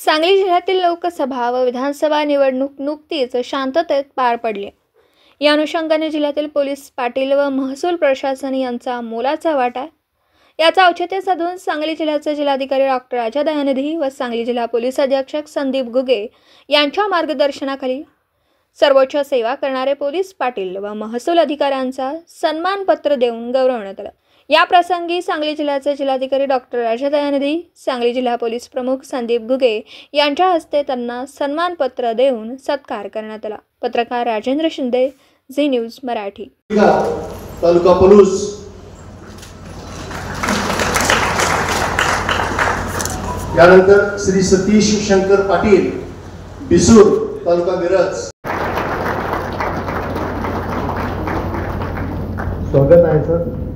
सांगली जिल्ह्यातील लोकसभा व विधानसभा निवडणूक नुकतीच शांततेत पार पडली। या अनुषंगाने जिल्ह्यातील पोलीस पाटील व महसूल प्रशासन यांचा मोलाचा वाटा आहे। याचा औचित्य साधून सांगली जिल्ह्याचे जिल्हाधिकारी डॉक्टर राजा दयानिधी व सांगली जिल्हा पोलीस अधीक्षक संदीप घुगे यांच्या मार्गदर्शनाखाली सर्वोच्च सेवा करणारे पोलीस पाटील व महसूल अधिकाऱ्यांचा सन्मानपत्र देऊन गौरवण्यात आला। या प्रसंगी सांगली जिल्ह्याचे जिल्हाधिकारी डॉक्टर राजा दयानिधी, सांगली जिल्हा पोलीस प्रमुख संदीप घुगे यांच्या हस्ते त्यांना सन्मानपत्र देऊन सत्कार करण्यात आला। पत्रकार राजेंद्र शिंदे, झी न्यूज मराठी। तालुका पोलीस यानंतर श्री सतीश शंकर पाटील, बिसूर, तालुका मिरज। स्वागत आहे सर।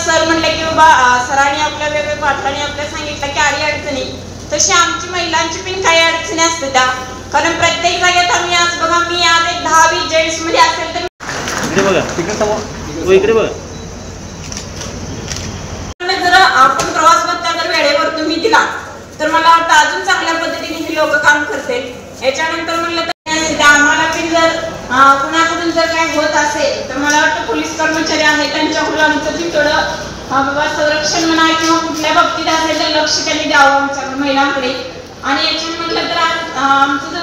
सर म्हणले की बाबा सरांनी आपल्या वेगवेगळ्या पाटलांनी आपल्या सांगितलं की आडी अडचणी तशी आमची महिलांची पण काही अडचणी असते त्या, कारण प्रत्येक जागेत आम्ही आज बघा मी आज एक 10-20 जेंट्स मध्ये असेल तर इकडे बघा तिकडे समोर इकडे बघा जर आपण प्रवास भत्ता जर वेळेवर तुम्ही दिला तर मला वाटतं अजून चांगल्या पद्धतीने हे लोक काम करतील। याच्यानंतर म्हणलं तर आम्हाला पण जर कुणाकडून जर काही होत असेल तर मला वाटतं पोलीस कर्मचारी आहेत त्यांच्याकडून आमचं ती थोडं बाबा संरक्षण म्हणा किंवा कुठल्या बाबतीत असेल तर लक्ष त्यांनी द्यावं आमच्या महिलांकडे। आणि याच्यात म्हटलं तर आमचं जो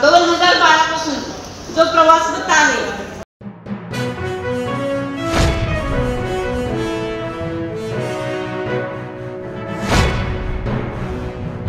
2012 पासून जो प्रवास भत्ता आहे